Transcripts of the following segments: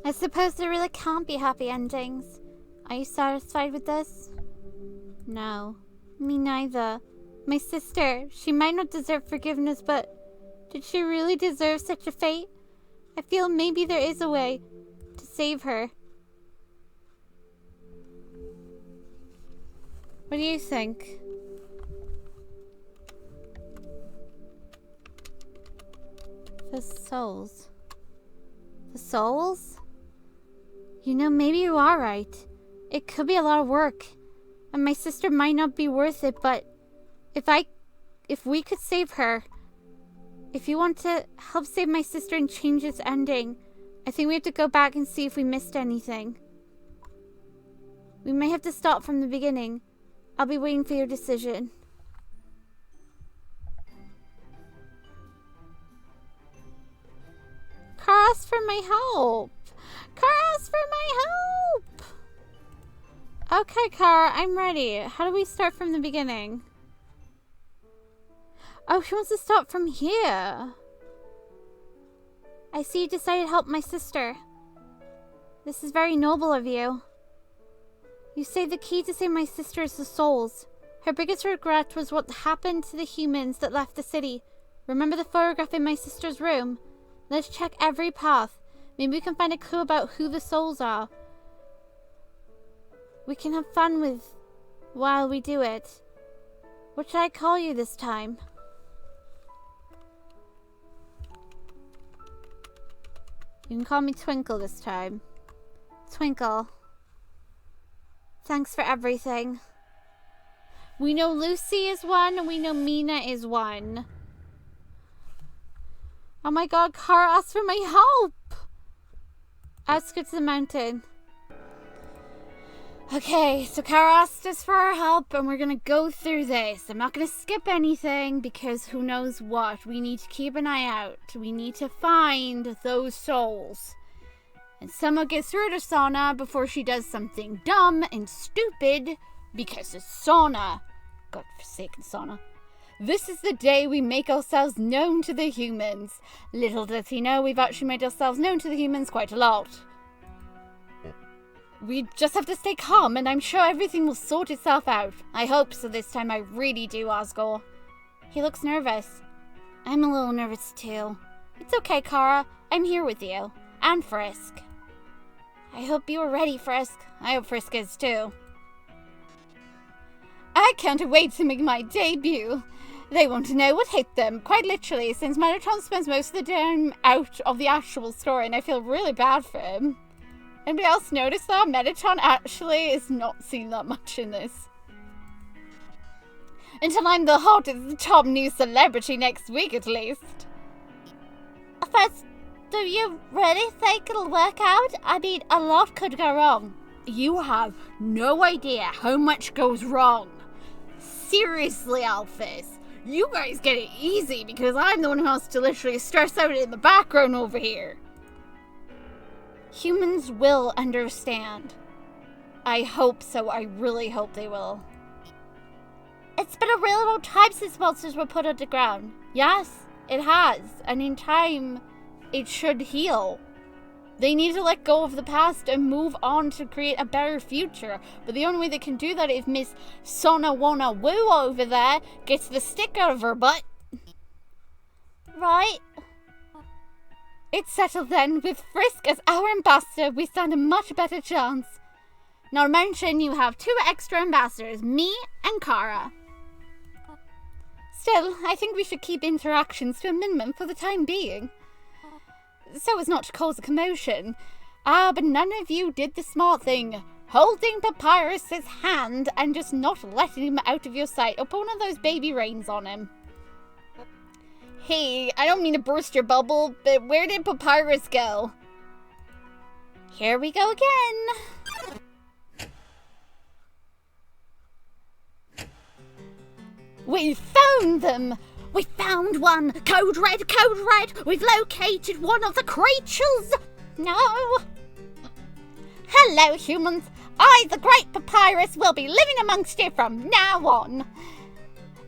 I suppose there really can't be happy endings. Are you satisfied with this? No. Me neither. My sister, she might not deserve forgiveness, but did she really deserve such a fate? I feel maybe there is a way to save her. What do you think? The souls. The souls? You know, maybe you are right. It could be a lot of work. And my sister might not be worth it, but if we could save her, if you want to help save my sister and change its ending, I think we have to go back and see if we missed anything. We may have to start from the beginning. I'll be waiting for your decision. Chara asked for my help. Chara asked for my help. Okay, Chara, I'm ready. How do we start from the beginning? Oh, she wants to start from here. I see you decided to help my sister. This is very noble of you. You say the key to save my sister is the souls. Her biggest regret was what happened to the humans that left the city. Remember the photograph in my sister's room? Let's check every path. Maybe we can find a clue about who the souls are. We can have fun with while we do it. What should I call you this time? You can call me Twinkle this time. Twinkle. Thanks for everything. We know Lucy is one, and we know Mina is one. Oh my god, Chara asked for my help! Outskirts of the mountain. Okay, so Chara asked us for our help, and we're gonna go through this. I'm not gonna skip anything, because who knows what. We need to keep an eye out. We need to find those souls. And someone gets through to Sona before she does something dumb and stupid, because it's Sona. God-forsaken Sona. This is the day we make ourselves known to the humans. Little does he know, we've actually made ourselves known to the humans quite a lot. We just have to stay calm, and I'm sure everything will sort itself out. I hope so this time, I really do, Osgore. He looks nervous. I'm a little nervous too. It's okay, Chara. I'm here with you. And Frisk. I hope you are ready, Frisk. I hope Frisk is too. I can't wait to make my debut. They won't know what hit them, quite literally, since Metatron spends most of the time out of the actual story, and I feel really bad for him. Anybody else notice that? Metatron actually is not seen that much in this. Until I'm the hottest top new celebrity next week, at least. First, do you really think it'll work out? I mean, a lot could go wrong. You have no idea how much goes wrong. Seriously, Alphys. You guys get it easy because I'm the one who has to literally stress out in the background over here. Humans will understand. I hope so. I really hope they will. It's been a real long time since monsters were put underground. Yes, it has. And in time, it should heal. They need to let go of the past and move on to create a better future. But the only way they can do that is if Miss Sona Wanna Woo over there gets the stick out of her butt. Right? It's settled then. With Frisk as our ambassador, we stand a much better chance. Not to mention, you have 2 extra ambassadors, me and Chara. Still, I think we should keep interactions to a minimum for the time being. So as not to cause a commotion. But none of you did the smart thing. Holding Papyrus's hand and just not letting him out of your sight. Or put one of those baby reins on him. Hey, I don't mean to burst your bubble, but where did Papyrus go? Here we go again. We found them! We found one! Code red, code red! We've located one of the creatures! No! Hello, humans! I, the Great Papyrus, will be living amongst you from now on!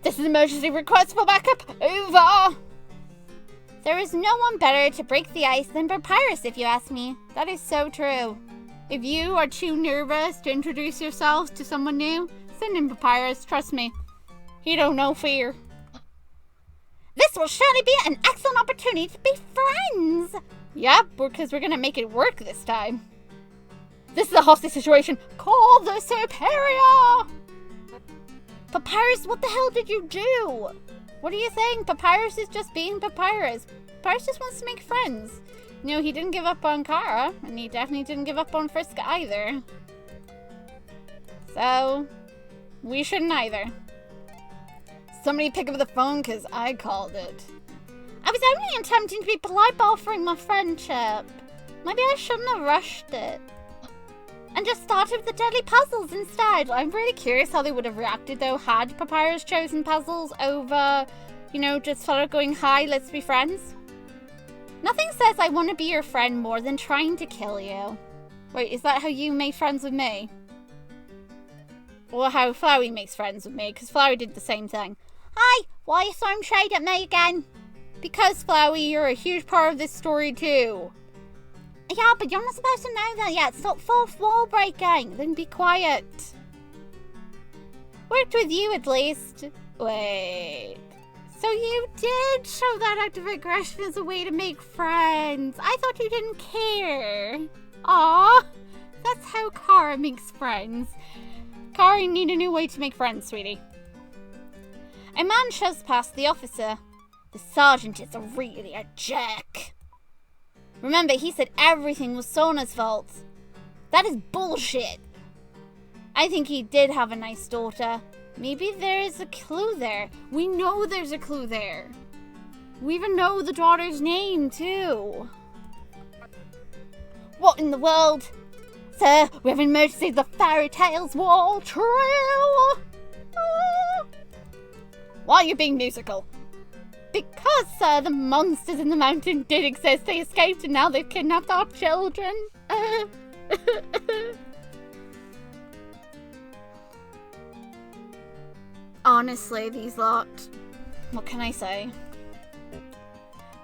This is an emergency request for backup! Over! There is no one better to break the ice than Papyrus, if you ask me. That is so true. If you are too nervous to introduce yourself to someone new, send in Papyrus, trust me. He don't know fear. This will surely be an excellent opportunity to be friends. Yep, because we're going to make it work this time. This is a hostage situation. Call the superior! Papyrus, what the hell did you do? What are you saying? Papyrus is just being Papyrus. Papyrus just wants to make friends. You know, he didn't give up on Chara, and he definitely didn't give up on Frisk either. So, we shouldn't either. Somebody pick up the phone, because I called it. I was only attempting to be polite by offering my friendship. Maybe I shouldn't have rushed it. And just started with the deadly puzzles instead. I'm really curious how they would have reacted, though, had Papyrus chosen puzzles over, you know, just sort of going, hi, let's be friends. Nothing says I want to be your friend more than trying to kill you. Wait, is that how you made friends with me? Or how Flowey makes friends with me, because Flowey did the same thing. Hi, why are you throwing shade at me again? Because, Flowey, you're a huge part of this story, too. Yeah, but you're not supposed to know that yet. Stop fourth wall breaking. Then be quiet. Worked with you, at least. Wait. So you did show that act of aggression as a way to make friends. I thought you didn't care. Aw. That's how Chara makes friends. Chara, you need a new way to make friends, sweetie. A man shoves past the officer. The sergeant is really a jerk. Remember, he said everything was Sona's fault. That is bullshit. I think he did have a nice daughter. Maybe there is a clue there. We know there's a clue there. We even know the daughter's name, too. What in the world? Sir, we have an emergency. The fairy tales were all true. Why are you being musical? Because, sir, the monsters in the mountain did exist. They escaped and now they've kidnapped our children. Honestly, these lot. What can I say?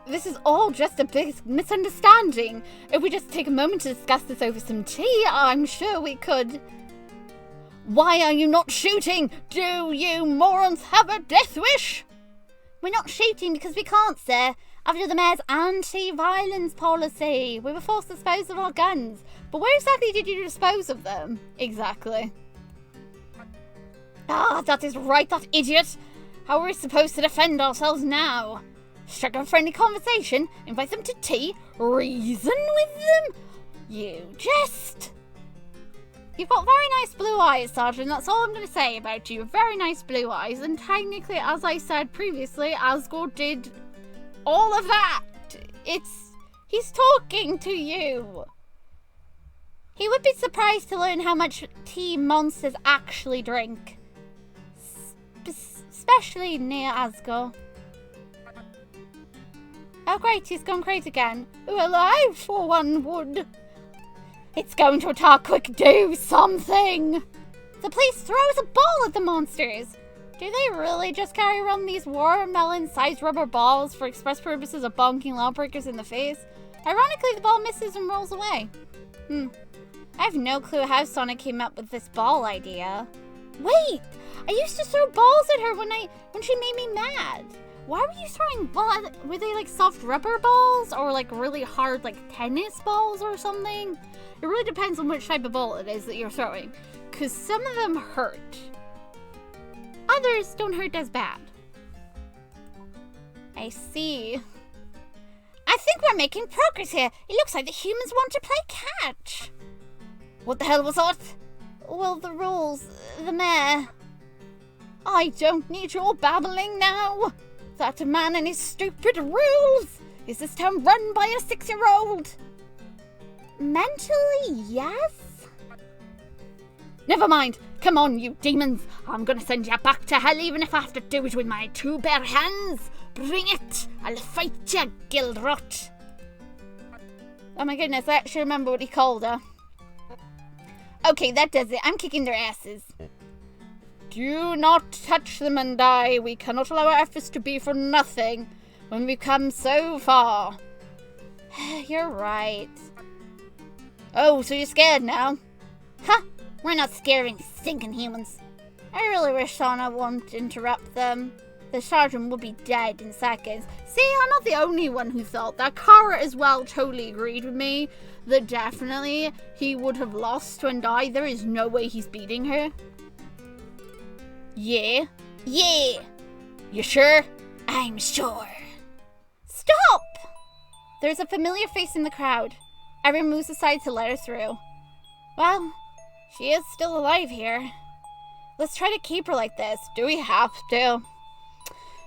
This is all just a big misunderstanding. If we just take a moment to discuss this over some tea, I'm sure we could. Why are you not shooting? Do you morons have a death wish? We're not shooting because we can't, sir. After the mayor's anti-violence policy, we were forced to dispose of our guns. But where exactly did you dispose of them? Exactly. Ah, that is right, that idiot. How are we supposed to defend ourselves now? Strike up a friendly conversation, invite them to tea, reason with them? You jest. You've got very nice blue eyes, Sergeant. That's all I'm going to say about you. Very nice blue eyes. And technically, as I said previously, Asgore did all of that. He's talking to you. He would be surprised to learn how much tea monsters actually drink. Especially near Asgore. Oh great, he's gone crazy again. Well, I for one would. It's going to attack, quick, do something! The police throws a ball at the monsters! Do they really just carry around these watermelon-sized rubber balls for express purposes of bonking lawbreakers in the face? Ironically, the ball misses and rolls away. I have no clue how Sonic came up with this ball idea. Wait! I used to throw balls at her when she made me mad! Why were you throwing balls? Were they like soft rubber balls? Or like really hard like tennis balls or something? It really depends on which type of ball it is that you're throwing. Because some of them hurt. Others don't hurt as bad. I see. I think we're making progress here. It looks like the humans want to play catch. What the hell was that? Well, the rules. The mayor. I don't need your babbling now. That man and his stupid rules. Is this town run by a 6-year-old? Mentally, yes. Never mind. Come on, you demons. I'm gonna send you back to hell even if I have to do it with my 2 bare hands. Bring it. I'll fight you, Gilrot. Oh my goodness, I actually remember what he called her. Okay, that does it. I'm kicking their asses. Do not touch them and die. We cannot allow our efforts to be for nothing. when we've come so far. You're right. Oh, so you're scared now? Huh, we're not scaring stinking humans. I really wish Shauna won't interrupt them. The sergeant will be dead in seconds. See, I'm not the only one who thought that. Chara as well totally agreed with me that definitely he would have lost and died. There is no way he's beating her. Yeah. Yeah. You sure? I'm sure. Stop! There's a familiar face in the crowd. Everyone moves aside to let her through. Well, she is still alive here. Let's try to keep her like this. Do we have to?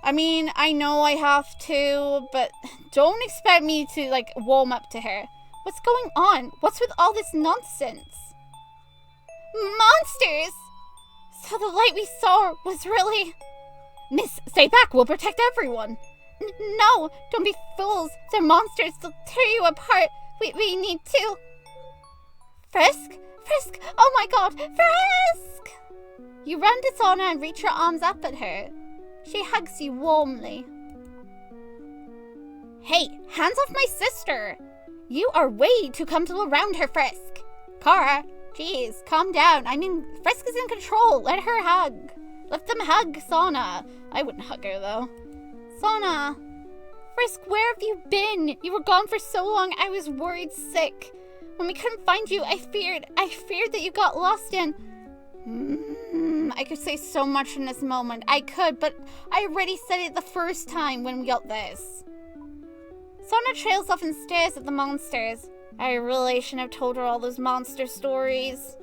I mean, I know I have to, but don't expect me to, like, warm up to her. What's going on? What's with all this nonsense? Monsters! So the light we saw was really... Miss, stay back. We'll protect everyone. No, don't be fools. They're monsters. They'll tear you apart. We need to... Frisk? Frisk! Oh my god! Frisk! You run to Sona and reach your arms up at her. She hugs you warmly. Hey, hands off my sister! You are way too comfortable around her, Frisk. Chara, jeez, calm down. I mean, Frisk is in control. Let her hug. Let them hug Sona. I wouldn't hug her, though. Sona. Frisk, where have you been? You were gone for so long, I was worried sick. When we couldn't find you, I feared that you got lost in... I could say so much in this moment. I could, but I already said it the first time when we got this. Sona trails off and stares at the monsters. I really shouldn't have told her all those monster stories.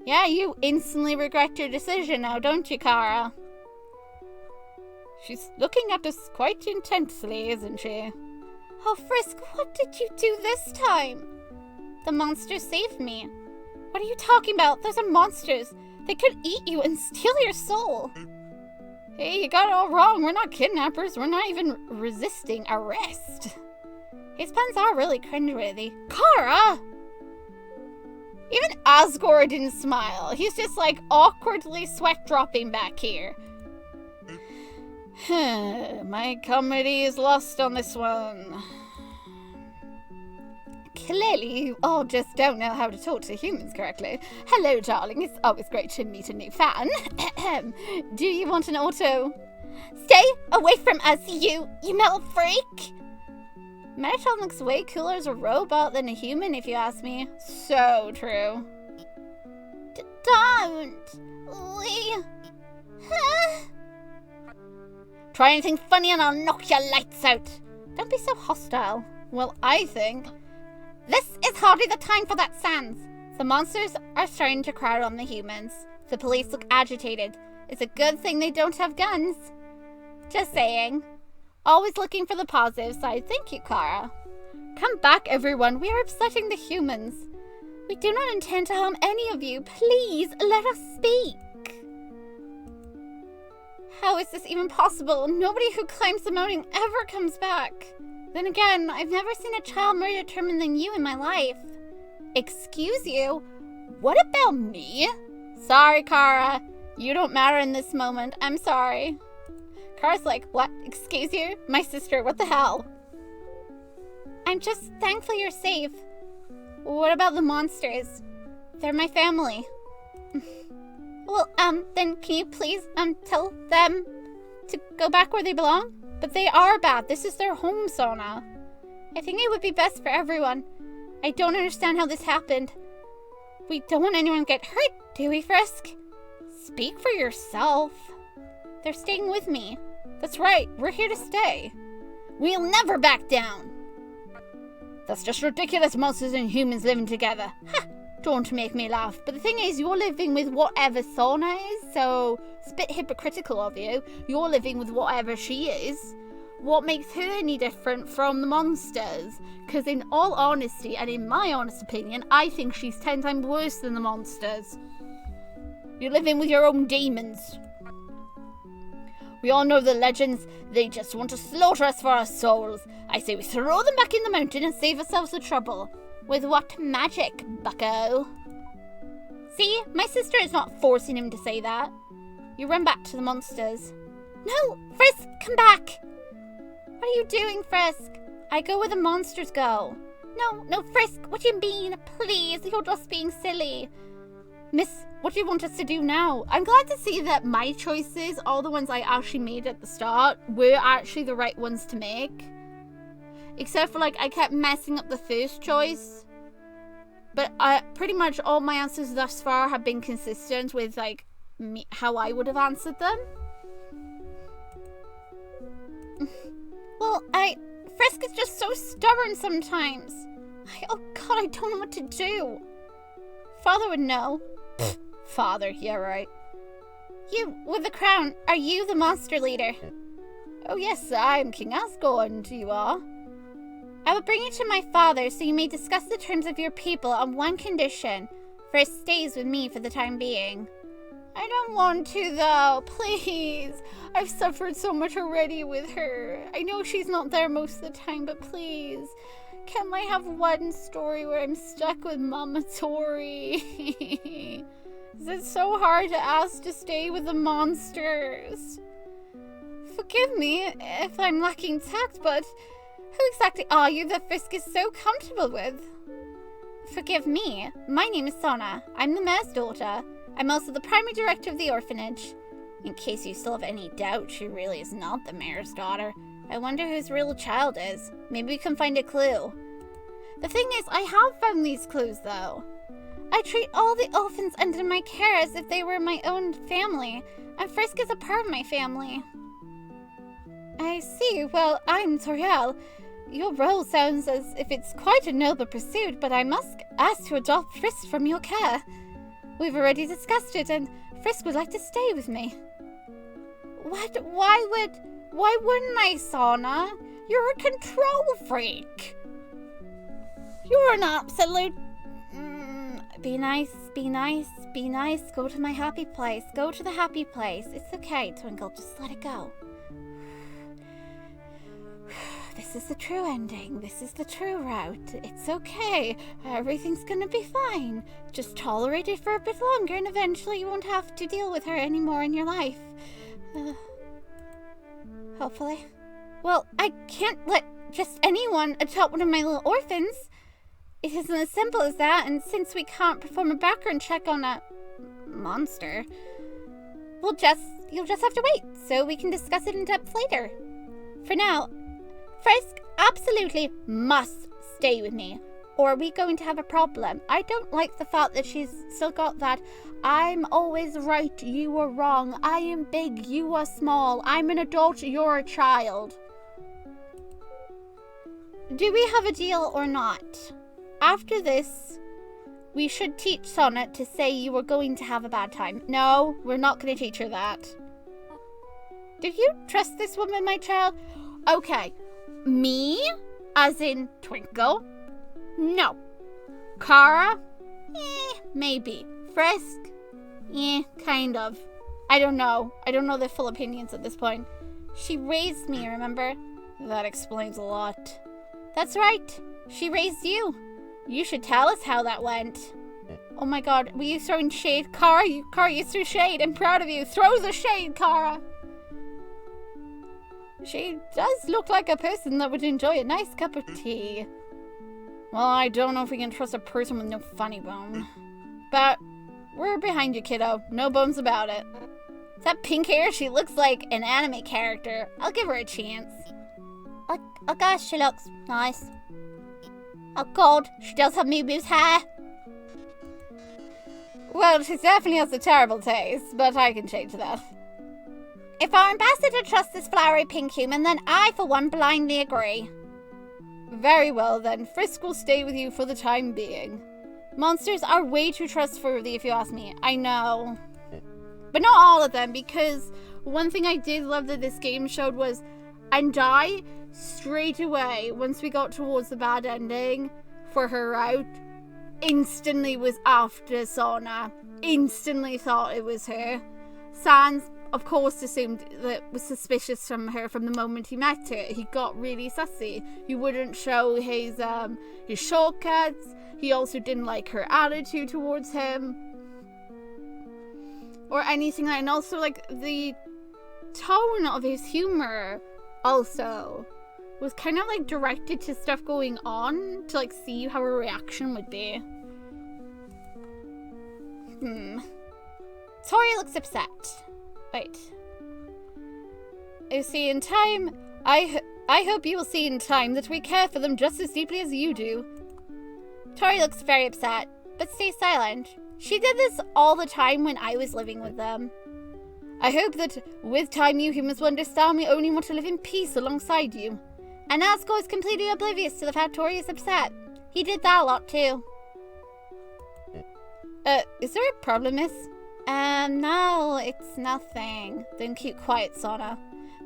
Yeah, you instantly regret your decision now, don't you, Chara? She's looking at us quite intensely, isn't she? Oh, Frisk, what did you do this time? The monsters saved me. What are you talking about? Those are monsters. They could eat you and steal your soul. Hey, you got it all wrong. We're not kidnappers. We're not even resisting arrest. His puns are really cringeworthy. Chara! Even Asgore didn't smile. He's just like awkwardly sweat dropping back here. My comedy is lost on this one. Clearly, you all just don't know how to talk to humans correctly. Hello, darling. It's always great to meet a new fan. Do you want an auto? Stay away from us, you metal freak! Metatron looks way cooler as a robot than a human, if you ask me. So true. Don't! We... Try anything funny and I'll knock your lights out. Don't be so hostile. Well, I think... This is hardly the time for that, Sans. The monsters are starting to crowd on the humans. The police look agitated. It's a good thing they don't have guns. Just saying. Always looking for the positive side. Thank you, Chara. Come back, everyone. We are upsetting the humans. We do not intend to harm any of you. Please, let us speak. How is this even possible? Nobody who claims the moaning ever comes back. Then again, I've never seen a child more determined than you in my life. Excuse you? What about me? Sorry, Chara. You don't matter in this moment. I'm sorry. Chara's like, what? Excuse you? My sister, what the hell? I'm just thankful you're safe. What about the monsters? They're my family. Well, then can you please, tell them to go back where they belong? But they are bad. This is their home, Sona. I think it would be best for everyone. I don't understand how this happened. We don't want anyone to get hurt, do we, Frisk? Speak for yourself. They're staying with me. That's right. We're here to stay. We'll never back down. That's just ridiculous, monsters and humans living together. Ha! Don't make me laugh. But the thing is, you're living with whatever Sona is, so it's a bit hypocritical of you. You're living with whatever she is. What makes her any different from the monsters? Because in all honesty, and in my honest opinion, I think she's 10 times worse than the monsters. You're living with your own demons. We all know the legends. They just want to slaughter us for our souls. I say we throw them back in the mountain and save ourselves the trouble. With what magic, bucko? See, my sister is not forcing him to say that. You run back to the monsters. No, Frisk, come back. What are you doing, Frisk? I go where the monsters go. No, Frisk, what do you mean? Please, you're just being silly. Miss, what do you want us to do now? I'm glad to see that my choices, all the ones I actually made at the start, were actually the right ones to make. Except for, like, I kept messing up the first choice. But pretty much all my answers thus far have been consistent with, like, how I would have answered them. Well, Frisk is just so stubborn sometimes. Oh god, I don't know what to do. Father would know. Father, yeah, right. You, with the crown, are you the monster leader? Oh yes, I'm King Asgore, you are. I will bring you to my father so you may discuss the terms of your people on one condition. Frisk stays with me for the time being. I don't want to, though. Please. I've suffered so much already with her. I know she's not there most of the time, but please. Can't I have one story where I'm stuck with Mama Tori? Is it so hard to ask to stay with the monsters? Forgive me if I'm lacking tact, but who exactly are you that Frisk is so comfortable with? Forgive me. My name is Sona. I'm the mayor's daughter. I'm also the primary director of the orphanage. In case you still have any doubt, she really is not the mayor's daughter. I wonder whose real child is. Maybe we can find a clue. The thing is, I have found these clues, though. I treat all the orphans under my care as if they were my own family, and Frisk is a part of my family. I see. Well, I'm Toriel. Your role sounds as if it's quite a noble pursuit, but I must ask to adopt Frisk from your care. We've already discussed it, and Frisk would like to stay with me. What? Why wouldn't I, Sona? You're a control freak. You're an absolute... Be nice, be nice, be nice. Go to my happy place. Go to the happy place. It's okay, Twinkle. Just let it go. This is the true ending. This is the true route. It's okay. Everything's gonna be fine. Just tolerate it for a bit longer and eventually you won't have to deal with her anymore in your life. Hopefully. Well, I can't let just anyone adopt one of my little orphans. It isn't as simple as that, and since we can't perform a background check on a monster, you'll just have to wait so we can discuss it in depth later. For now, Frisk absolutely must stay with me, or are we going to have a problem? I don't like the fact that she's still got that I'm always right, you are wrong, I am big, you are small, I'm an adult, you're a child. Do we have a deal or not? After this, we should teach Sona to say you are going to have a bad time. No, we're not going to teach her that. Do you trust this woman, my child? Okay. Me? As in Twinkle? No. Chara? Maybe. Frisk? Kind of. I don't know. I don't know their full opinions at this point. She raised me, remember? That explains a lot. That's right. She raised you. You should tell us how that went. Oh my god, were you throwing shade? Chara, you threw shade. I'm proud of you. Throw the shade, Chara. She does look like a person that would enjoy a nice cup of tea. Well, I don't know if we can trust a person with no funny bone. But we're behind you, kiddo. No bones about it. That pink hair, she looks like an anime character. I'll give her a chance. Oh gosh, she looks nice. Oh god, she does have Moo-Moo's hair. Well, she definitely has a terrible taste, but I can change that. If our ambassador trusts this flowery pink human, then I, for one, blindly agree. Very well, then. Frisk will stay with you for the time being. Monsters are way too trustworthy, if you ask me. I know. But not all of them, because one thing I did love that this game showed was and die straight away once we got towards the bad ending for her route. Instantly was after Sona. Instantly thought it was her. Sans, of course, assumed that was suspicious from her from the moment he met her. He got really sussy. He wouldn't show his shortcuts. He also didn't like her attitude towards him or anything. And also like the tone of his humor also was kind of like directed to stuff going on to like see how her reaction would be. Tori looks upset. Wait. You see in time, I hope you will see in time that we care for them just as deeply as you do. Tori looks very upset, but stays silent. She did this all the time when I was living with them. I hope that with time you humans will understand we only want to live in peace alongside you. And Asgore is completely oblivious to the fact Tori is upset. He did that a lot too. Is there a problem, miss? No, it's nothing. Don't keep quiet, Sona.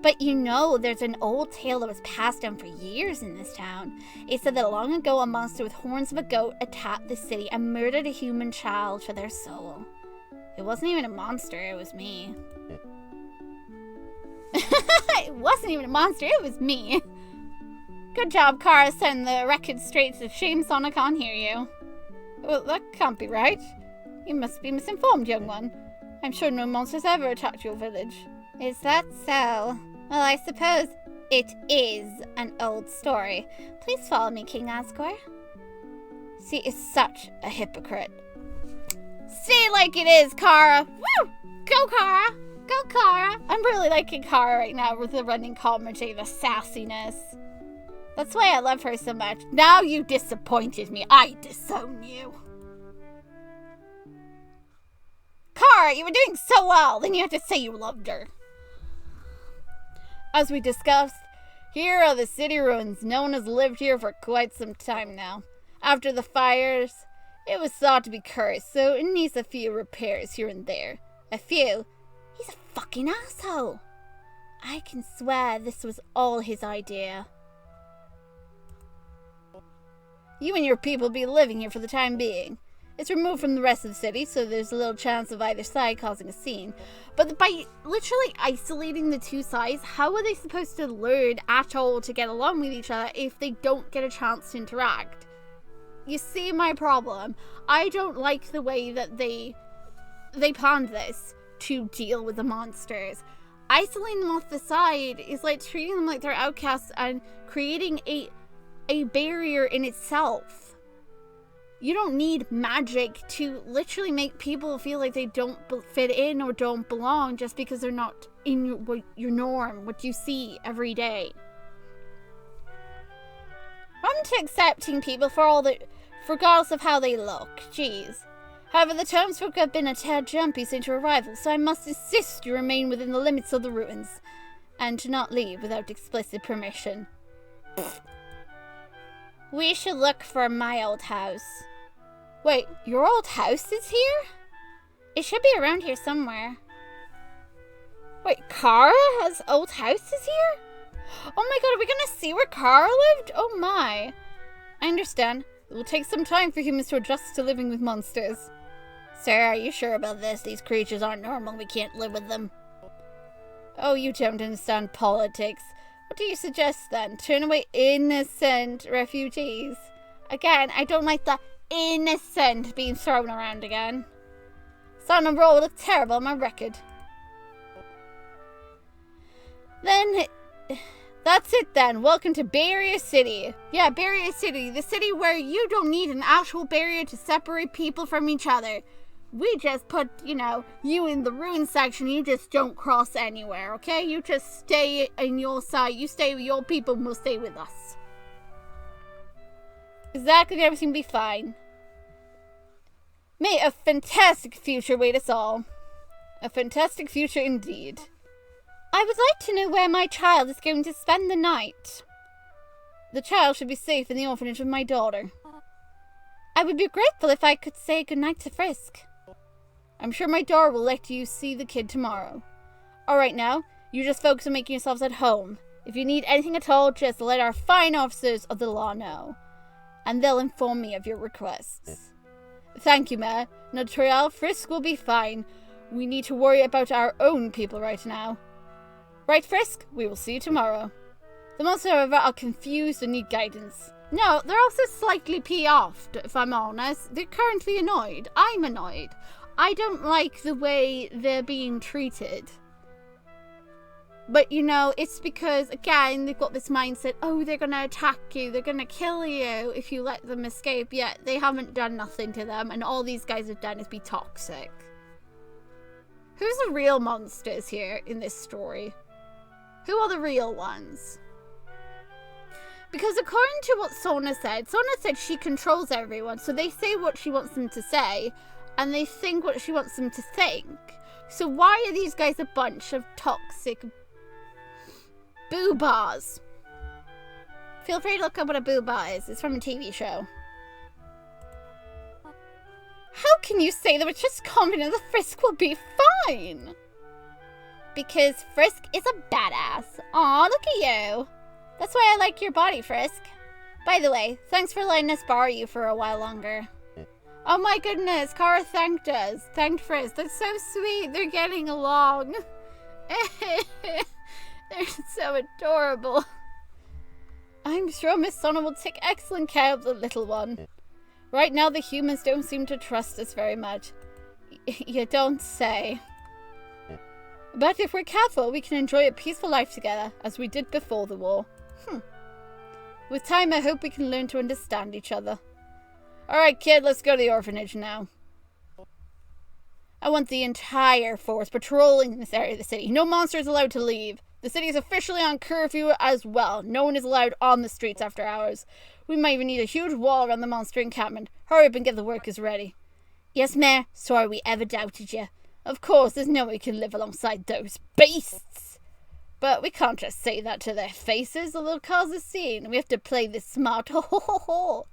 But you know, there's an old tale that was passed down for years in this town. It said that long ago a monster with horns of a goat attacked the city and murdered a human child for their soul. It wasn't even a monster, it was me. It wasn't even a monster, it was me. Good job, Chara, setting the record straight. It's a shame Sona can't hear you. Well, that can't be right. You must be misinformed, young one. I'm sure no monsters ever attacked your village. Is that so? Well, I suppose it is an old story. Please follow me, King Asgore. She is such a hypocrite. Say like it is, Chara. Woo! Go, Chara. Go, Chara. I'm really liking Chara right now with the running commentary, the sassiness. That's why I love her so much. Now you disappointed me. I disown you. Chara, you were doing so well. Then you had to say you loved her. As we discussed, here are the city ruins. No one has lived here for quite some time now. After the fires, it was thought to be cursed, so it needs a few repairs here and there. A few? He's a fucking asshole. I can swear this was all his idea. You and your people will be living here for the time being. It's removed from the rest of the city, so there's a little chance of either side causing a scene. But by literally isolating the two sides, how are they supposed to learn at all to get along with each other if they don't get a chance to interact? You see my problem. I don't like the way that they planned this to deal with the monsters. Isolating them off the side is like treating them like they're outcasts and creating a barrier in itself. You don't need magic to literally make people feel like they don't fit in or don't belong just because they're not in your norm, what you see every day. I'm to accepting people regardless of how they look. Jeez. However, the terms for have been a tad jumpy since your arrival, so I must insist you remain within the limits of the ruins, and to not leave without explicit permission. We should look for my old house. Wait, your old house is here? It should be around here somewhere. Wait, Chara's old house is here? Oh my god, are we gonna see where Chara lived? Oh my. I understand. It will take some time for humans to adjust to living with monsters. Sir, are you sure about this? These creatures aren't normal. We can't live with them. Oh, you don't understand politics. What do you suggest then? Turn away innocent refugees? Again, I don't like the innocent being thrown around again. It's on a roll. It looks terrible on my record. Then, that's it then. Welcome to Barrier City. Yeah, Barrier City. The city where you don't need an actual barrier to separate people from each other. We just put, you in the ruin section. You just don't cross anywhere, okay? You just stay in your side. You stay with your people and we'll stay with us. Exactly, everything will be fine. May a fantastic future await us all. A fantastic future indeed. I would like to know where my child is going to spend the night. The child should be safe in the orphanage with my daughter. I would be grateful if I could say goodnight to Frisk. I'm sure my daughter will let you see the kid tomorrow. Alright now, you just focus on making yourselves at home. If you need anything at all, just let our fine officers of the law know. And they'll inform me of your requests. Thank you, Mayor. No, Trial, Frisk will be fine. We need to worry about our own people right now. Right, Frisk? We will see you tomorrow. The monsters, however, are confused and need guidance. No, they're also slightly pee-offed, if I'm honest. They're currently annoyed. I'm annoyed. I don't like the way they're being treated. But, you know, it's because, again, they've got this mindset, oh, they're going to attack you, they're going to kill you if you let them escape. Yet they haven't done nothing to them, and all these guys have done is be toxic. Who's the real monsters here in this story? Who are the real ones? Because according to what Sona said she controls everyone, so they say what she wants them to say, and they think what she wants them to think. So why are these guys a bunch of toxic boobas? Feel free to look up what a boobah is. It's from a TV show. How can you say that we're just confident that Frisk will be fine? Because Frisk is a badass. Aw, look at you. That's why I like your body, Frisk. By the way, thanks for letting us borrow you for a while longer. Oh my goodness, Chara thanked us. Thanked Frisk. That's so sweet. They're getting along. They're so adorable. I'm sure Miss Sona will take excellent care of the little one. Right now, the humans don't seem to trust us very much. You don't say. But if we're careful, we can enjoy a peaceful life together, as we did before the war. With time, I hope we can learn to understand each other. Alright, kid, let's go to the orphanage now. I want the entire force patrolling this area of the city. No monster is allowed to leave. The city is officially on curfew as well. No one is allowed on the streets after hours. We might even need a huge wall around the monster encampment. Hurry up and get the workers ready. Yes, Mayor. Sorry we ever doubted you. Of course, there's no way we can live alongside those beasts. But we can't just say that to their faces, or they'll cause a scene. We have to play this smart. Ho ho ho ho.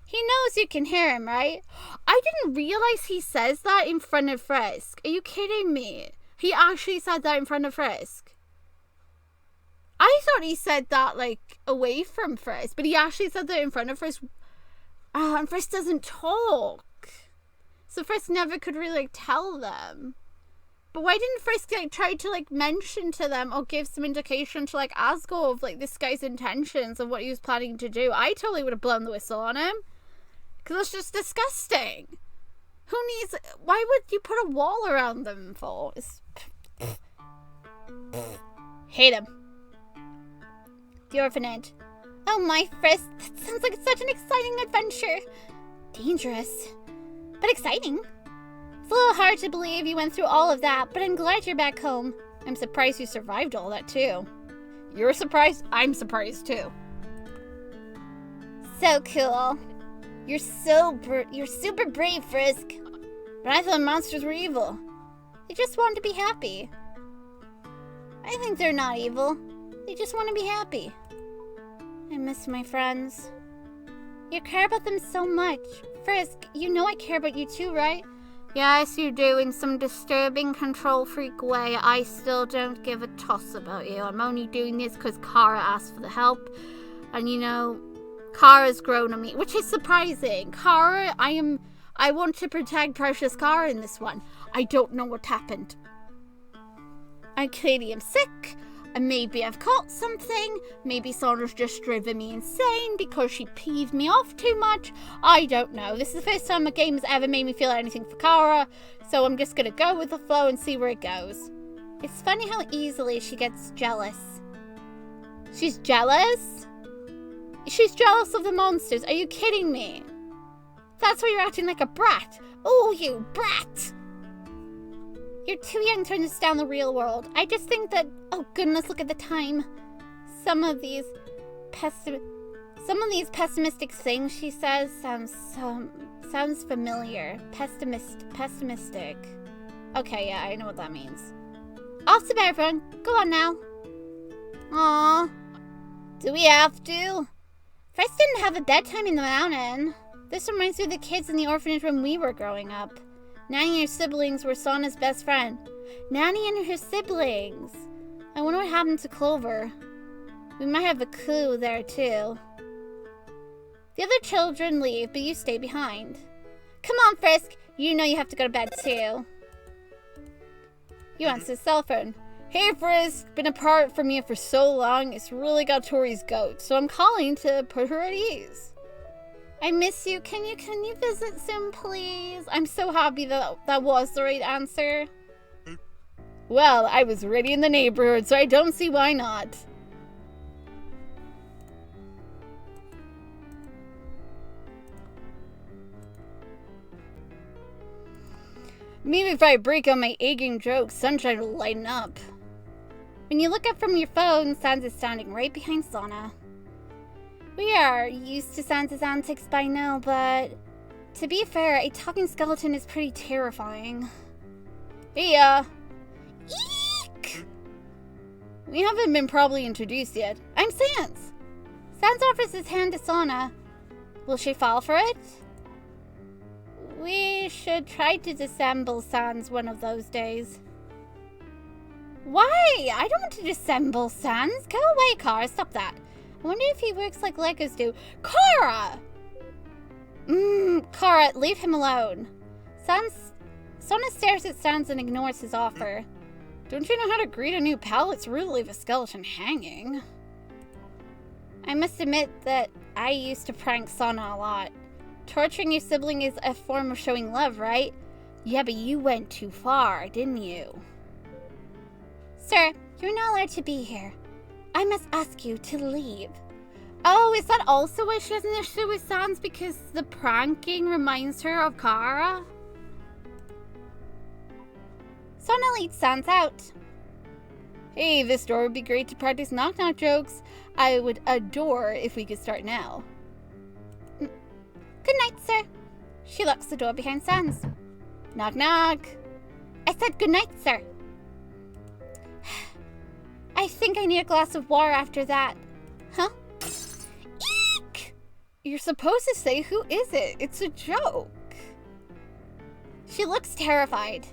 He knows you can hear him, right? I didn't realize he says that in front of Frisk. Are you kidding me? He actually said that in front of Frisk. I thought he said that, like, away from Frisk. But he actually said that in front of Frisk. And Frisk doesn't talk. So Frisk never could really, like, tell them. But why didn't Frisk, like, try to, like, mention to them or give some indication to, like, Asgore of, like, this guy's intentions and what he was planning to do? I totally would have blown the whistle on him. Because that's just disgusting. Who needs... Why would you put a wall around them for? Hate him. The orphanage. Oh my, Frisk. That sounds like such an exciting adventure. Dangerous. But exciting. It's a little hard to believe you went through all of that, but I'm glad you're back home. I'm surprised you survived all that, too. You're surprised? I'm surprised, too. So cool. You're super brave, Frisk. But I thought monsters were evil. They just want to be happy. I think they're not evil. They just want to be happy. I miss my friends. You care about them so much. Frisk, you know I care about you too, right? Yes, you do, in some disturbing control freak way. I still don't give a toss about you. I'm only doing this because Chara asked for the help. And you know, Chara's grown on me, which is surprising. Chara, I want to protect precious Chara in this one. I don't know what happened. I clearly am sick. And maybe I've caught something. Maybe Sona's just driven me insane because she peeved me off too much. I don't know. This is the first time a game has ever made me feel anything for Chara. So I'm just going to go with the flow and see where it goes. It's funny how easily she gets jealous. She's jealous? She's jealous of the monsters. Are you kidding me? That's why you're acting like a brat. Oh, you brat! You're too young to understand the real world. I just think that... Oh goodness, look at the time. Some of these pessimistic things she says sounds familiar. Pessimistic. Okay, yeah, I know what that means. Off to bed, everyone. Go on now. Aww. Do we have to? Frisk didn't have a bedtime in the mountain. This reminds me of the kids in the orphanage when we were growing up. Nanny and her siblings were Sona's best friend. Nanny and her siblings. I wonder what happened to Clover. We might have a clue there too. The other children leave, but you stay behind. Come on, Frisk. You know you have to go to bed too. You answer the cell phone. Hey, Frisk. Been apart from you for so long. It's really got Tori's goat, so I'm calling to put her at ease. I miss you. Can you visit soon, please? I'm so happy that was the right answer. Well, I was already in the neighborhood, so I don't see why not. Maybe if I break on my aching jokes, sunshine will lighten up. When you look up from your phone, Sans is standing right behind Sona. We are used to Sans's antics by now, but to be fair, a talking skeleton is pretty terrifying. Hey, Eek! We haven't been properly introduced yet. I'm Sans. Sans offers his hand to Sona. Will she fall for it? We should try to dissemble Sans one of those days. Why? I don't want to dissemble Sans. Go away, Chara. Stop that. I wonder if he works like Legos do. Chara! Chara, leave him alone. Sona stares at Sans and ignores his offer. Don't you know how to greet a new pal? It's rude to leave a skeleton hanging. I must admit that I used to prank Sona a lot. Torturing your sibling is a form of showing love, right? Yeah, but you went too far, didn't you? Sir, you're not allowed to be here. I must ask you to leave. Oh, is that also why she has an issue with Sans? Because the pranking reminds her of Chara? Sona leads Sans out. Hey, this door would be great to practice knock-knock jokes. I would adore if we could start now. Good night, sir. She locks the door behind Sans. Knock, knock. I said good night, sir. I think I need a glass of water after that. Huh? Eek! You're supposed to say, who is it? It's a joke. She looks terrified.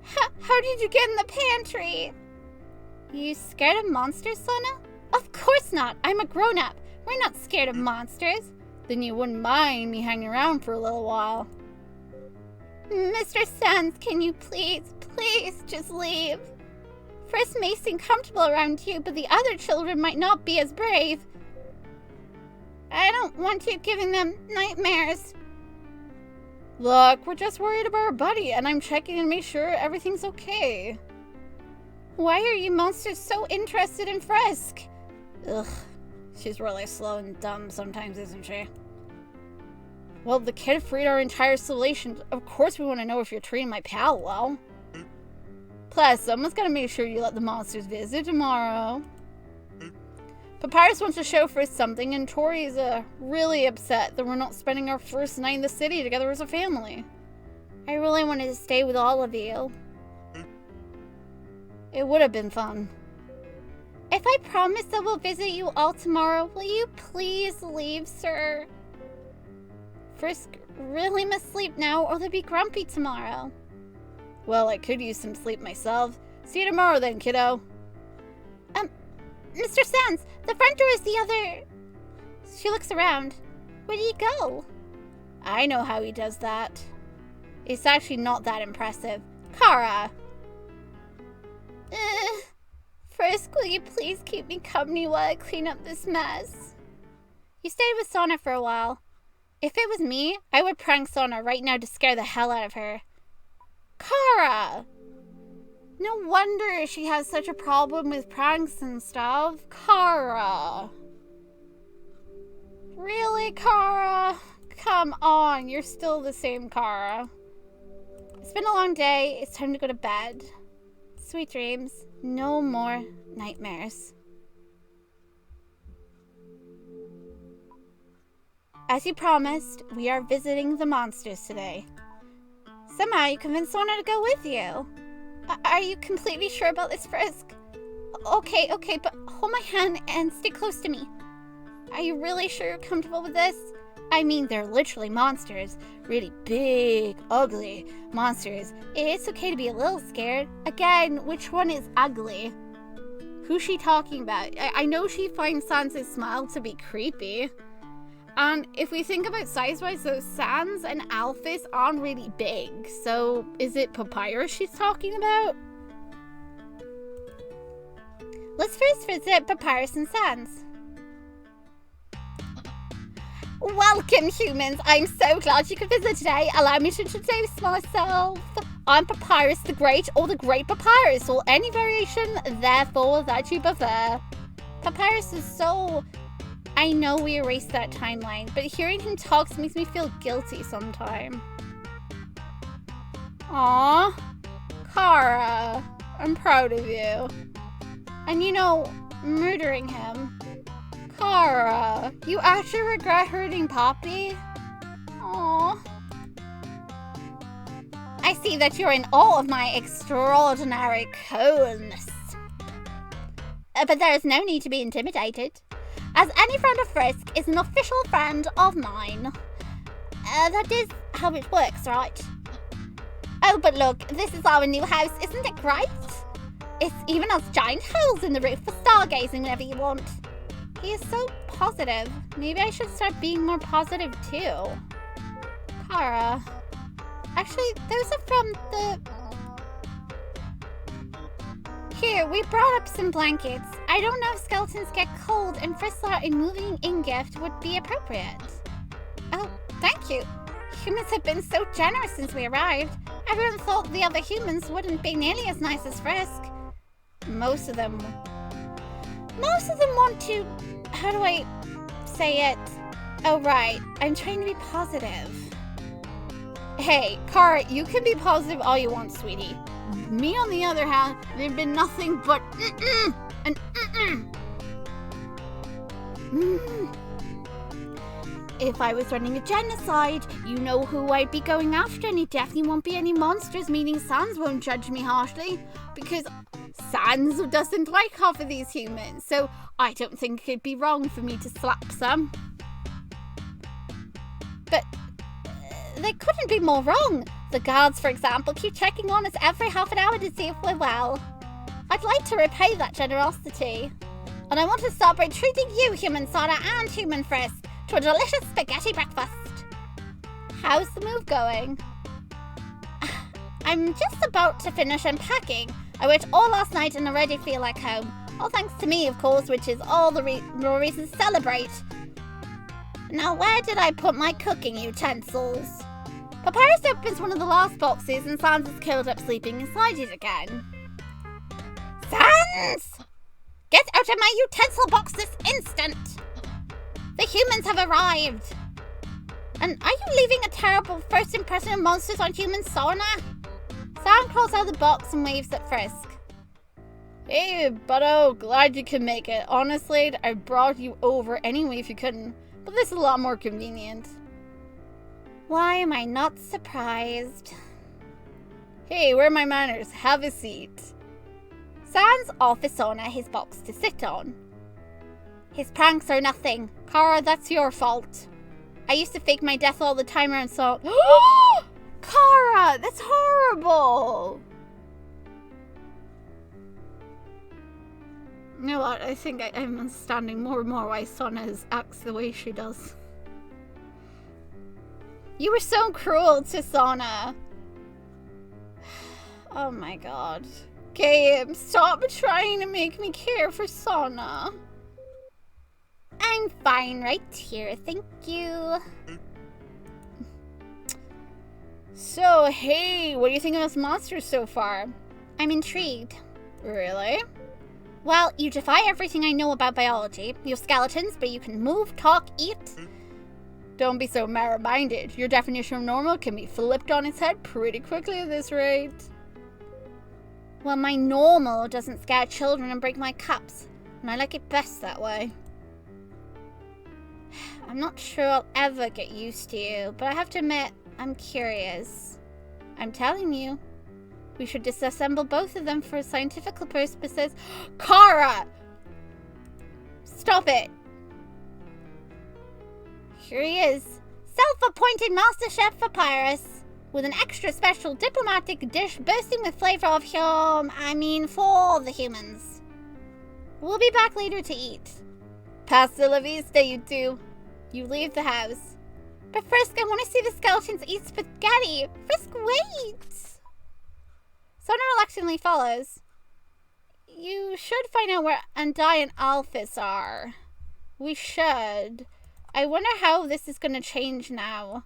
How did you get in the pantry? You scared of monsters, Sona? Of course not. I'm a grown-up. We're not scared of monsters. Then you wouldn't mind me hanging around for a little while. Mr. Sans, can you please just leave? Frisk may seem comfortable around you, but the other children might not be as brave. I don't want you giving them nightmares. Look, we're just worried about our buddy, and I'm checking to make sure everything's okay. Why are you monsters so interested in Frisk? Ugh, she's really slow and dumb sometimes, isn't she? Well, the kid freed our entire civilization. Of course we want to know if you're treating my pal well. Plus, someone's got to make sure you let the monsters visit tomorrow. Papyrus wants to show Frisk something, and Tori's really upset that we're not spending our first night in the city together as a family. I really wanted to stay with all of you. It would have been fun. If I promise that we'll visit you all tomorrow, will you please leave, sir? Frisk really must sleep now, or they'll be grumpy tomorrow. Well, I could use some sleep myself. See you tomorrow then, kiddo. Mr. Sans, the front door is the other... She looks around. Where did he go? I know how he does that. It's actually not that impressive. Chara! Frisk, will you please keep me company while I clean up this mess? You stayed with Sona for a while. If it was me, I would prank Sona right now to scare the hell out of her. Chara! No wonder she has such a problem with pranks and stuff. Chara! Really, Chara? Come on, you're still the same Chara. It's been a long day. It's time to go to bed. Sweet dreams. No more nightmares. As you promised, we are visiting the monsters today. Somehow you convinced Sona to go with you. Are you completely sure about this, Frisk? Okay, but hold my hand and stay close to me. Are you really sure you're comfortable with this? I mean, they're literally monsters. Really big, ugly monsters. It's okay to be a little scared. Again, which one is ugly? Who's she talking about? I know she finds Sans's smile to be creepy. And if we think about size-wise, those Sans and Alphys aren't really big. So, is it Papyrus she's talking about? Let's first visit Papyrus and Sans. Welcome, humans. I'm so glad you could visit today. Allow me to introduce myself. I'm Papyrus the Great or the Great Papyrus or any variation, therefore, that you prefer. Papyrus is so... I know we erased that timeline, but hearing him talk makes me feel guilty sometime. Aww. Chara, I'm proud of you. And you know, murdering him. Chara, you actually regret hurting Poppy? Aww. I see that you're in awe of my extraordinary coolness. But there is no need to be intimidated, as any friend of Frisk is an official friend of mine. That is how it works, right? Oh, but look, this is our new house, isn't it great? It even has giant holes in the roof for stargazing whenever you want. He is so positive. Maybe I should start being more positive too. Chara. Actually, those are from the... Here, we brought up some blankets. I don't know if skeletons get cold, and Frisk thought a moving in gift would be appropriate. Oh, thank you. Humans have been so generous since we arrived. Everyone thought the other humans wouldn't be nearly as nice as Frisk. Most of them want to... How do I say it? Oh, right. I'm trying to be positive. Hey, Chara, you can be positive all you want, sweetie. Me, on the other hand, they've been nothing but and If I was running a genocide, you know who I'd be going after, and it definitely won't be any monsters, meaning Sans won't judge me harshly, because Sans doesn't like half of these humans, so I don't think it'd be wrong for me to slap some. But they couldn't be more wrong. The guards, for example, keep checking on us every half an hour to see if we're well. I'd like to repay that generosity. And I want to start by treating you, human Soda and human Frisk, to a delicious spaghetti breakfast. How's the move going? I'm just about to finish unpacking. I worked all last night and already feel like home. All thanks to me, of course, which is all the more reason to celebrate. Now, where did I put my cooking utensils? Papyrus opens one of the last boxes and Sans is curled up sleeping inside it again. Sans! Get out of my utensil box this instant! The humans have arrived! And are you leaving a terrible first impression of monsters on human sauna? Sans crawls out of the box and waves at Frisk. Hey, buddo, glad you could make it. Honestly, I brought you over anyway if you couldn't, but this is a lot more convenient. Why am I not surprised? Hey, where are my manners? Have a seat. Sans offers Sona his box to sit on. His pranks are nothing. Chara, that's your fault. I used to fake my death all the time around so... Chara, that's horrible! You know what, I think I'm understanding more and more why Sona acts the way she does. You were so cruel to Sona. Oh my god. Gabe, stop trying to make me care for Sona. I'm fine right here, thank you. So, hey, what do you think of us monsters so far? I'm intrigued. Really? Well, you defy everything I know about biology. You're skeletons, but you can move, talk, eat. Don't be so narrow-minded. Your definition of normal can be flipped on its head pretty quickly at this rate. Well, my normal doesn't scare children and break my cups, and I like it best that way. I'm not sure I'll ever get used to you, but I have to admit, I'm curious. I'm telling you, we should disassemble both of them for scientific purposes. Chara! Stop it! Here he is, self-appointed Master Chef Papyrus, with an extra special diplomatic dish bursting with flavor of for the humans. We'll be back later to eat. Pasta la vista, you two. You leave the house. But Frisk, I want to see the skeletons eat spaghetti. Frisk, wait! Sona reluctantly follows. You should find out where Andai and Alphys are. We should. I wonder how this is going to change now.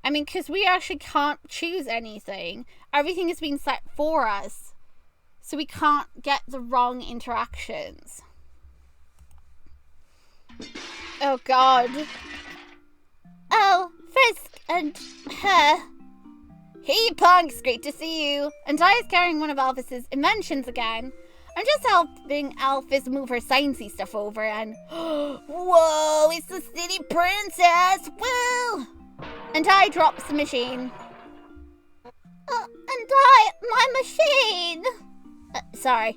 I mean, because we actually can't choose anything. Everything is being set for us. So we can't get the wrong interactions. Oh, God. Oh, Frisk and her. Hey, punks, great to see you. And I is carrying one of Alphys's inventions again. I'm just helping Alphys move her sciencey stuff over and... Whoa, it's the city princess! Woo! And I drops the machine. My machine! Sorry.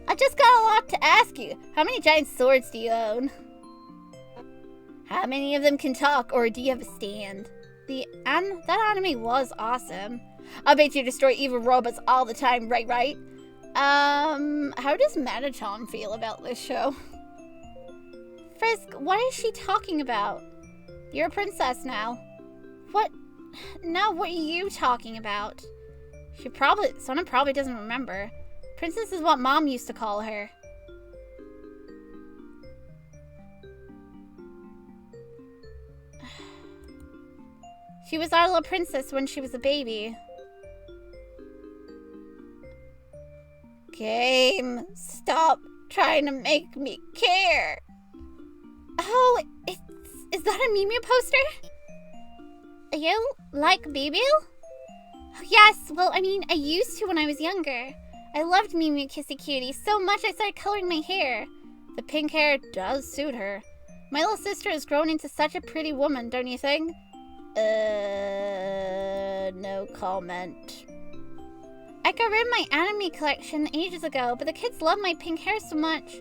I just got a lot to ask you. How many giant swords do you own? How many of them can talk, or do you have a stand? That anime was awesome. I bet you destroy evil robots all the time, right? How does Mettaton feel about this show? Frisk, what is she talking about? You're a princess now. What? No, what are you talking about? Sona probably doesn't remember. Princess is what Mom used to call her. She was our little princess when she was a baby. Game, stop trying to make me care. Oh, is that a Mew Mew poster? You like Mew Mew? Yes, well, I mean, I used to when I was younger. I loved Mew Mew Kissy Cutie so much I started coloring my hair. The pink hair does suit her. My little sister has grown into such a pretty woman, don't you think? No comment. I got rid of my anime collection ages ago, but the kids love my pink hair so much.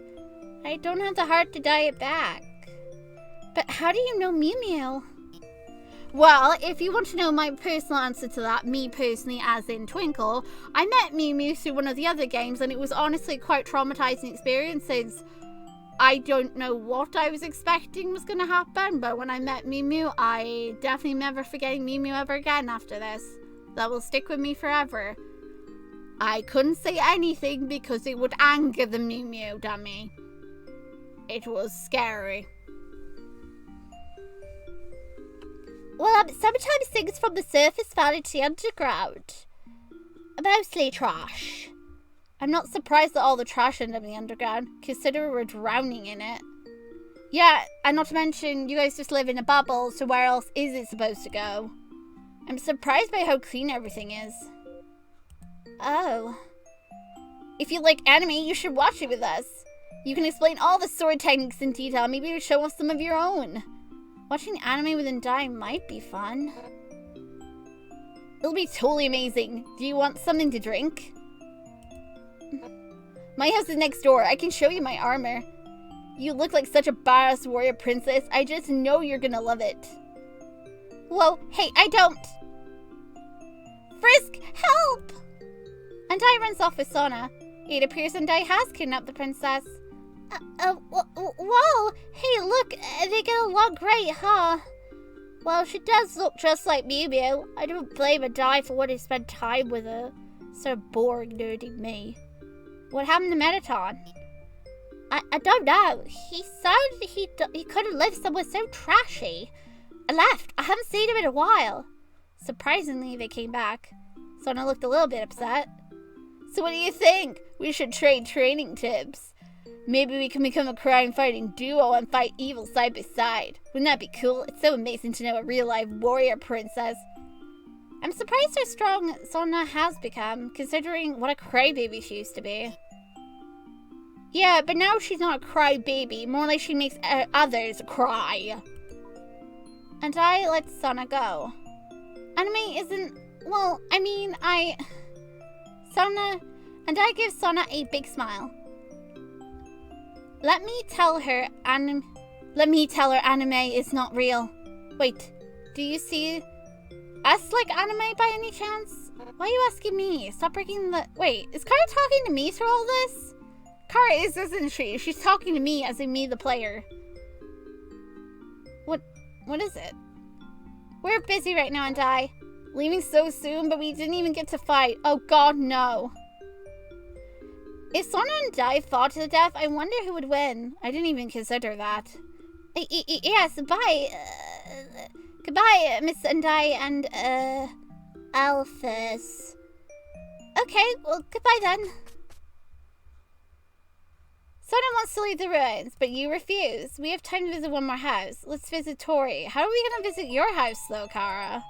I don't have the heart to dye it back. But how do you know Mew Mew? Well, if you want to know my personal answer to that, me personally, as in Twinkle, I met Mew Mew through one of the other games, and it was honestly quite traumatizing experience since I don't know what I was expecting was going to happen, but when I met Mew Mew, I definitely never forgetting Mew Mew ever again after this. That will stick with me forever. I couldn't say anything because it would anger the Mew Mew dummy. It was scary. Well, sometimes things from the surface fall into the underground. Mostly trash. I'm not surprised that all the trash ended up in the underground, considering we're drowning in it. Yeah, and not to mention, you guys just live in a bubble, so where else is it supposed to go? I'm surprised by how clean everything is. Oh. If you like anime, you should watch it with us. You can explain all the sword techniques in detail, maybe you show off some of your own. Watching anime within Dai might be fun. It'll be totally amazing. Do you want something to drink? My house is next door. I can show you my armor. You look like such a badass warrior princess. I just know you're gonna love it. Whoa, hey, I don't. Frisk, help! And Dai runs off with Sona. It appears Dai has kidnapped the princess. Whoa! Hey, look, they get along great, huh? Well, she does look just like Mew Mew. I don't blame a Dai for wanting to spend time with her. So boring, nerdy me. What happened to Mettaton? I don't know. He said he couldn't live somewhere so trashy. I left. I haven't seen him in a while. Surprisingly, they came back. Sona looked a little bit upset. So what do you think? We should trade training tips. Maybe we can become a crime-fighting duo and fight evil side by side. Wouldn't that be cool? It's so amazing to know a real-life warrior princess. I'm surprised how strong Sona has become, considering what a crybaby she used to be. Yeah, but now she's not a crybaby. More like she makes others cry. And I let Sona go. Anime isn't... Well, I mean, Sona... And I give Sona a big smile. Let me tell her anime is not real. Wait, do you see us like anime by any chance? Why are you asking me? Stop breaking the... Wait, is Chara talking to me through all this? Chara is, isn't she? She's talking to me as in me, the player. What is it? We're busy right now, and Dai. Leaving so soon, but we didn't even get to fight. Oh god, no. If Sona and Dai fought to the death, I wonder who would win. I didn't even consider that. Yes, bye. Goodbye, Miss Undie and, Alphys. Okay, well, goodbye then. Sona wants to leave the ruins, but you refuse. We have time to visit one more house. Let's visit Tori. How are we going to visit your house, though, Chara?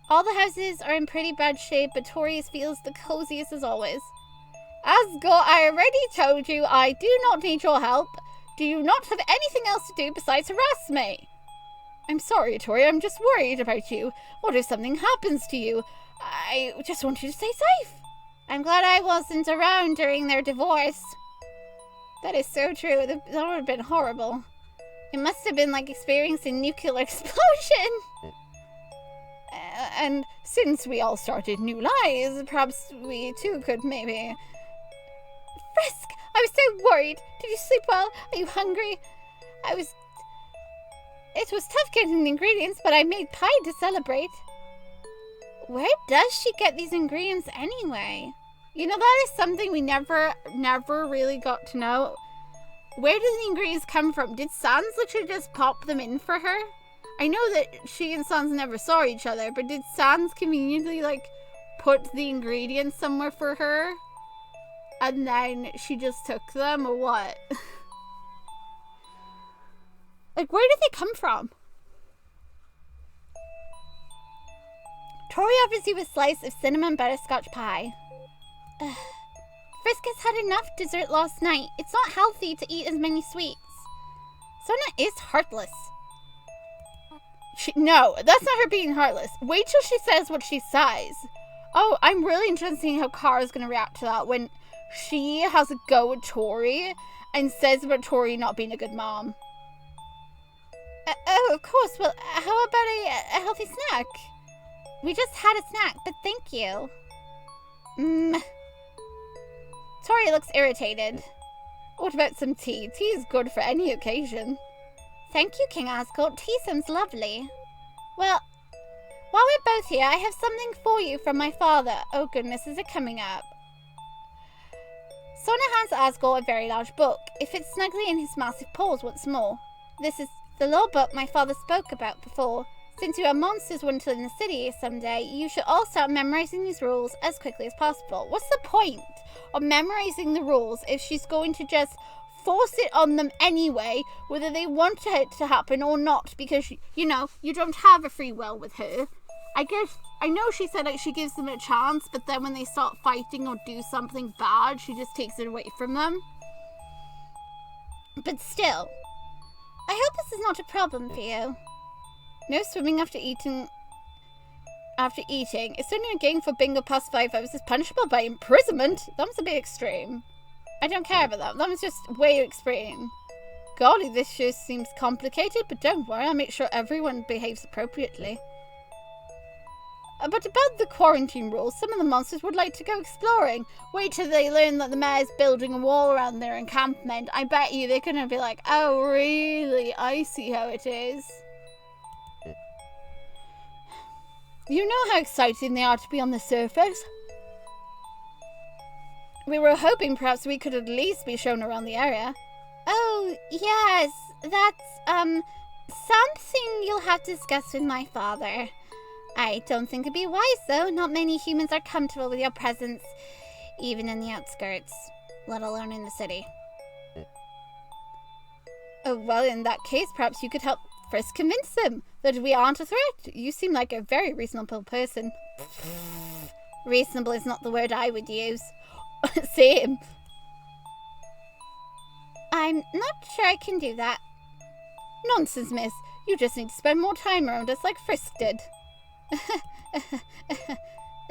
All the houses are in pretty bad shape, but Tori's feels the coziest as always. Asgore, I already told you I do not need your help. Do you not have anything else to do besides harass me? I'm sorry, Tori. I'm just worried about you. What if something happens to you? I just want you to stay safe. I'm glad I wasn't around during their divorce. That is so true. That would have been horrible. It must have been like experiencing a nuclear explosion. And since we all started new lives, perhaps we too could maybe... Frisk! I was so worried. Did you sleep well? Are you hungry? It was tough getting the ingredients, but I made pie to celebrate. Where does she get these ingredients anyway? You know, that is something we never really got to know. Where do the ingredients come from? Did Sans literally just pop them in for her? I know that she and Sans never saw each other, but did Sans conveniently, like, put the ingredients somewhere for her? And then she just took them, or what? Like, where did they come from? Tori offers you a slice of cinnamon butterscotch pie. Frisk has had enough dessert last night. It's not healthy to eat as many sweets. Sona is heartless. No, that's not her being heartless. Wait till she says what she says. Oh, I'm really interested in seeing how Chara's going to react to that when she has a go at Tori and says about Tori not being a good mom. Oh, of course. Well, how about a healthy snack? We just had a snack, but thank you. Tori looks irritated. What about some tea? Tea is good for any occasion. Thank you, King Asgore. Tea sounds lovely. Well, while we're both here, I have something for you from my father. Oh goodness, is it coming up? Sona hands Asgore a very large book. It fits snugly in his massive paws once more. This is the law book my father spoke about before. Since you are monsters wanted in the city someday, you should all start memorizing these rules as quickly as possible. What's the point of memorizing the rules if she's going to just force it on them anyway, whether they want it to happen or not? Because, you know, you don't have a free will with her. I know she said like she gives them a chance, but then when they start fighting or do something bad, she just takes it away from them. But still, I hope this is not a problem for you. No swimming after eating. It's only a game for bingo past 5 hours is punishable by imprisonment. That was a bit extreme. I don't care about that. That was just way extreme. Golly, this sure seems complicated, but don't worry, I'll make sure everyone behaves appropriately. But about the quarantine rules, some of the monsters would like to go exploring. Wait till they learn that the mayor's building a wall around their encampment. I bet you they're gonna be like, oh really? I see how it is. You know how exciting they are to be on the surface? We were hoping perhaps we could at least be shown around the area. Oh, yes. That's, something you'll have to discuss with my father. I don't think it'd be wise, though. Not many humans are comfortable with your presence, even in the outskirts, let alone in the city. Oh, well, in that case, perhaps you could help Frisk convince them that we aren't a threat. You seem like a very reasonable person. Reasonable is not the word I would use. Same. I'm not sure I can do that. Nonsense, miss. You just need to spend more time around us like Frisk did.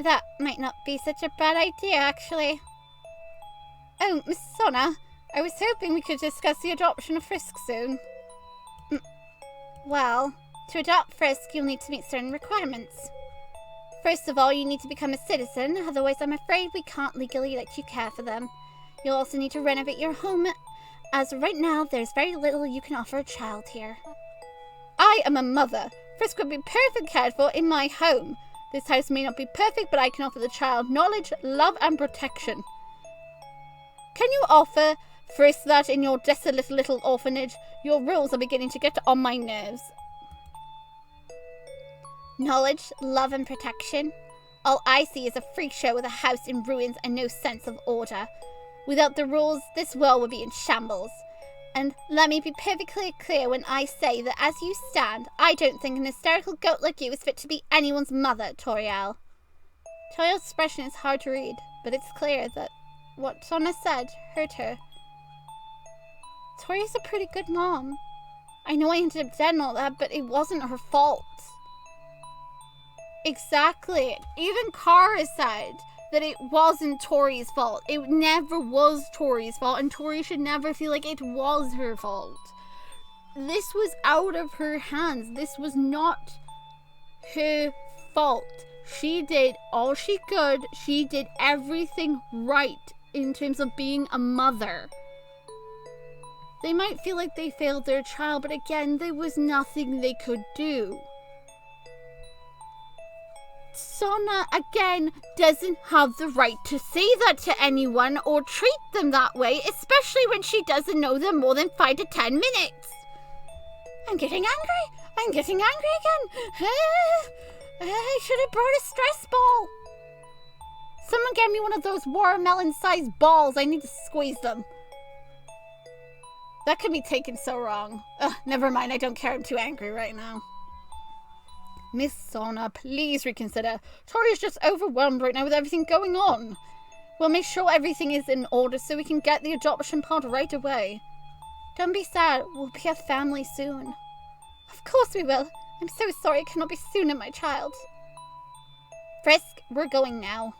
That might not be such a bad idea, actually. Oh, Miss Sona, I was hoping we could discuss the adoption of Frisk soon. Well, to adopt Frisk, you'll need to meet certain requirements. First of all, you need to become a citizen, otherwise I'm afraid we can't legally let you care for them. You'll also need to renovate your home, as right now there's very little you can offer a child here. I am a mother. Frisk would be perfectly cared for in my home. This house may not be perfect, but I can offer the child knowledge, love, and protection. Can you offer Frisk that in your desolate little orphanage? Your rules are beginning to get on my nerves. Knowledge, love, and protection. All I see is a freak show with a house in ruins and no sense of order. Without the rules, this world would be in shambles. And let me be perfectly clear when I say that as you stand, I don't think an hysterical goat like you is fit to be anyone's mother, Toriel. Toriel's expression is hard to read, but it's clear that what Sona said hurt her. Toriel's a pretty good mom. I know I ended up dead and all that, but it wasn't her fault. Exactly. Even Chara said that it wasn't Tori's fault. It never was Tori's fault, and Tori should never feel like it was her fault. This was out of her hands. This was not her fault. She did all she could. She did everything right in terms of being a mother. They might feel like they failed their child, but again, there was nothing they could do. Sona, again, doesn't have the right to say that to anyone or treat them that way, especially when she doesn't know them more than 5 to 10 minutes. I'm getting angry. I'm getting angry again. I should have brought a stress ball. Someone get me one of those watermelon-sized balls. I need to squeeze them. That could be taken so wrong. Never mind, I don't care. I'm too angry right now. Miss Sona, please reconsider. Tori is just overwhelmed right now with everything going on. We'll make sure everything is in order so we can get the adoption part right away. Don't be sad. We'll be a family soon. Of course we will. I'm so sorry I cannot be sooner, my child. Frisk, we're going now.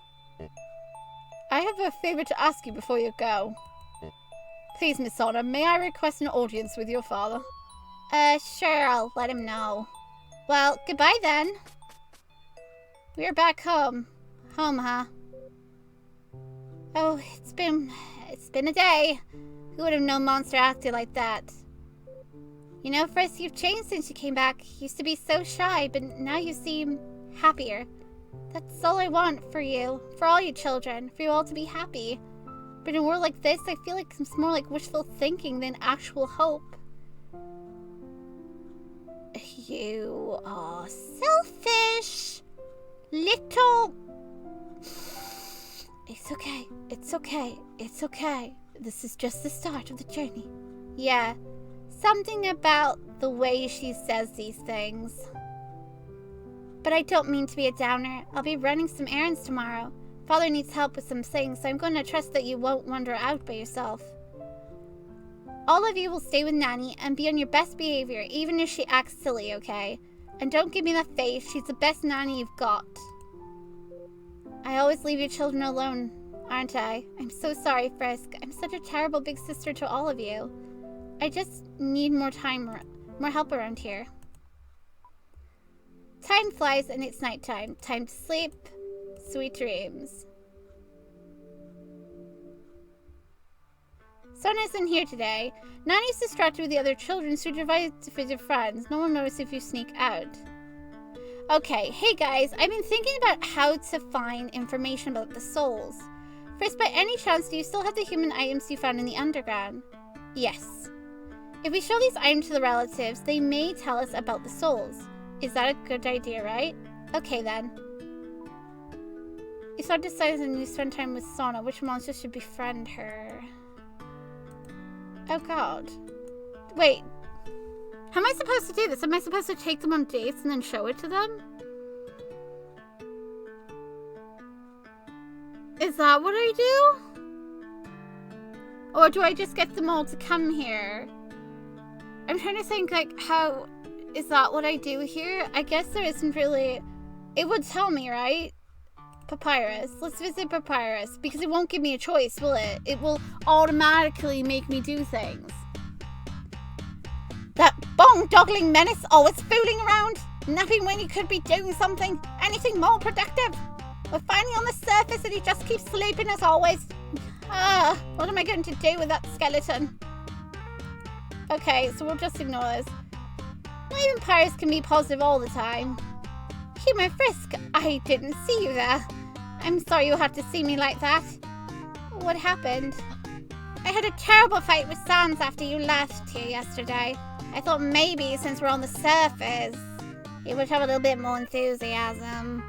I have a favor to ask you before you go. Please, Miss Sona, may I request an audience with your father? Sure, I'll let him know. Well, goodbye then. We're back home. Home, huh? Oh, it's been a day. Who would have known Monster acted like that? You know, Frisk, you've changed since you came back. You used to be so shy, but now you seem happier. That's all I want for you, for all you children, for you all to be happy. But in a world like this, I feel like it's more like wishful thinking than actual hope. You are selfish. Little... It's okay. It's okay. It's okay. This is just the start of the journey. Yeah. Something about the way she says these things. But I don't mean to be a downer. I'll be running some errands tomorrow. Father needs help with some things, so I'm going to trust that you won't wander out by yourself. All of you will stay with Nanny and be on your best behavior, even if she acts silly, okay? And don't give me that face. She's the best nanny you've got. I always leave your children alone, aren't I? I'm so sorry, Frisk. I'm such a terrible big sister to all of you. I just need more time, more help around here. Time flies and it's nighttime. Time to sleep. Sweet dreams. Sona isn't here today. Nanny's distracted with the other children, so she divided to visit friends. No one noticed if you sneak out. Okay, hey guys, I've been thinking about how to find information about the souls. First, by any chance, do you still have the human items you found in the underground? Yes. If we show these items to the relatives, they may tell us about the souls. Is that a good idea, right? Okay then. You start deciding when you spend time with Sona, which monster should befriend her. Oh god. Wait. How am I supposed to do this? Am I supposed to take them on dates and then show it to them? Is that what I do? Or do I just get them all to come here? I'm trying to think, like, how... Is that what I do here? I guess there isn't really... It would tell me, right? Papyrus. Let's visit Papyrus. Because it won't give me a choice, will it? It will automatically make me do things. That bong-doggling menace always fooling around. Napping when he could be doing something. Anything more productive. We're finally on the surface and he just keeps sleeping as always. What am I going to do with that skeleton? Okay, so we'll just ignore this. Not even Papyrus can be positive all the time. Human Frisk, I didn't see you there. I'm sorry you had to see me like that. What happened? I had a terrible fight with Sans after you left here yesterday. I thought maybe since we're on the surface, He would have a little bit more enthusiasm.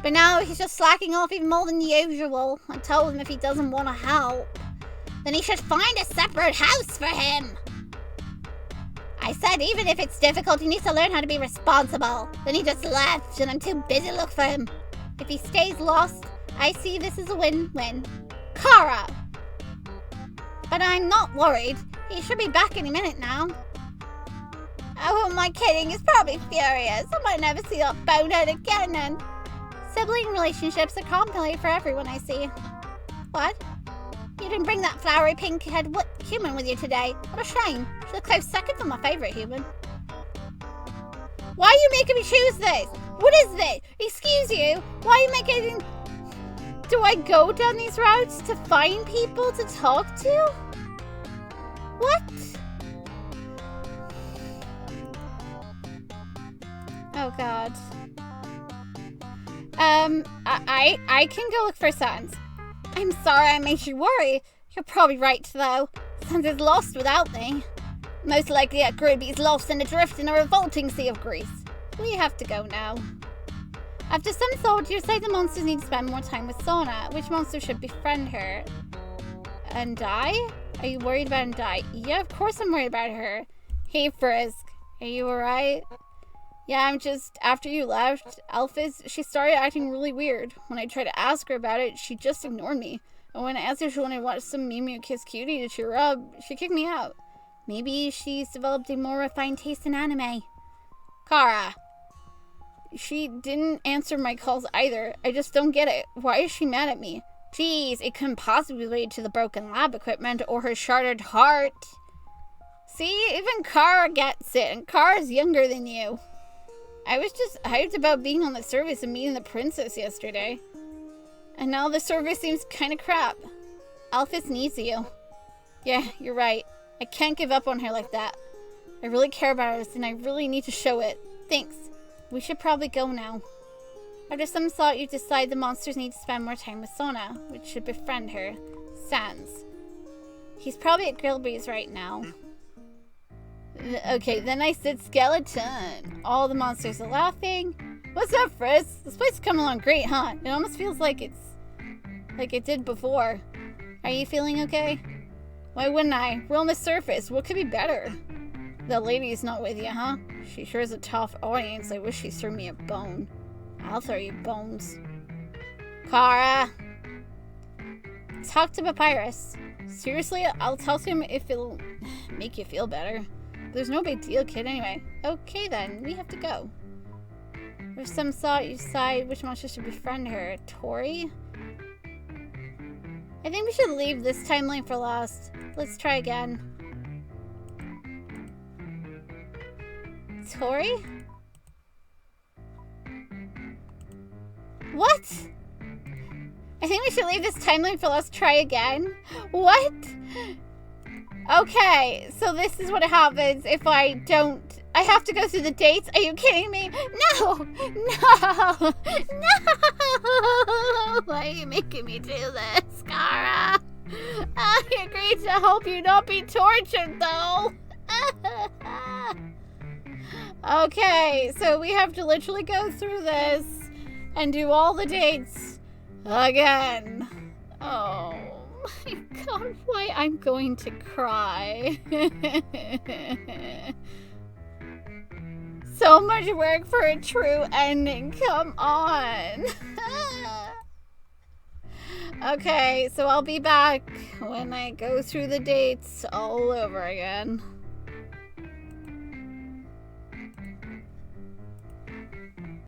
But now he's just slacking off even more than usual. I told him if he doesn't want to help, then he should find a separate house for him. I said even if it's difficult, he needs to learn how to be responsible. Then he just left, and I'm too busy to look for him. If he stays lost, I see this as a win-win. Chara! But I'm not worried. He should be back any minute now. Oh, who am I kidding? He's probably furious. I might never see that bonehead again then. Sibling relationships are complicated for everyone, I see. What? You didn't bring that flowery pink-head human with you today. What a shame. She's a close second for my favorite human. Why are you making me choose this? What is this? Excuse you? Why are you making... Do I go down these routes to find people to talk to? What? Oh god. I can go look for Sans. I'm sorry I made you worry. You're probably right though. Sans is lost without me. Most likely at Gribby's lost and adrift in a revolting sea of grease. We have to go now. After some thought, you decide the monsters need to spend more time with Sona. Which monster should befriend her? Andai? Are you worried about Andai? Yeah, of course I'm worried about her. Hey, Frisk. Are you alright? Yeah, I'm just... After you left, Alphys, she started acting really weird. When I tried to ask her about it, she just ignored me. And when I asked her if she wanted to watch some Mew Mew Kiss Cutie to cheer up, she kicked me out. Maybe she's developed a more refined taste in anime. Chara. She didn't answer my calls either. I just don't get it. Why is she mad at me? Jeez, it couldn't possibly be related to the broken lab equipment or her shattered heart. See, even Chara gets it, and Chara's younger than you. I was just hyped about being on the service and meeting the princess yesterday. And now the service seems kind of crap. Alphys needs you. Yeah, you're right. I can't give up on her like that. I really care about her, and I really need to show it. Thanks. We should probably go now. After some thought, you decide the monsters need to spend more time with Sona, which should befriend her. Sans. He's probably at Grillby's right now. Okay, then I said skeleton. All the monsters are laughing. What's up, Frisk? This place is coming along great, huh? It almost feels like it's... like it did before. Are you feeling okay? Why wouldn't I? We're on the surface. What could be better? That lady's not with you, huh? She sure is a tough audience. I wish she threw me a bone. I'll throw you bones. Chara! Talk to Papyrus. Seriously, I'll tell him if it'll make you feel better. There's no big deal, kid, anyway. Okay, then. We have to go. With some thought, you decide which monster should befriend her. Tori? I think we should leave this timeline for last. Let's try again. Tori? What? I think we should leave this timeline for let's try again. What? Okay, so this is what happens if I don't... I have to go through the dates? Are you kidding me? No! No! No! Why are you making me do this, Chara? I agreed to help you not be tortured, though. Okay, so we have to literally go through this and do all the dates again. Oh my god, why I'm going to cry. So much work for a true ending, come on. Okay, so I'll be back when I go through the dates all over again.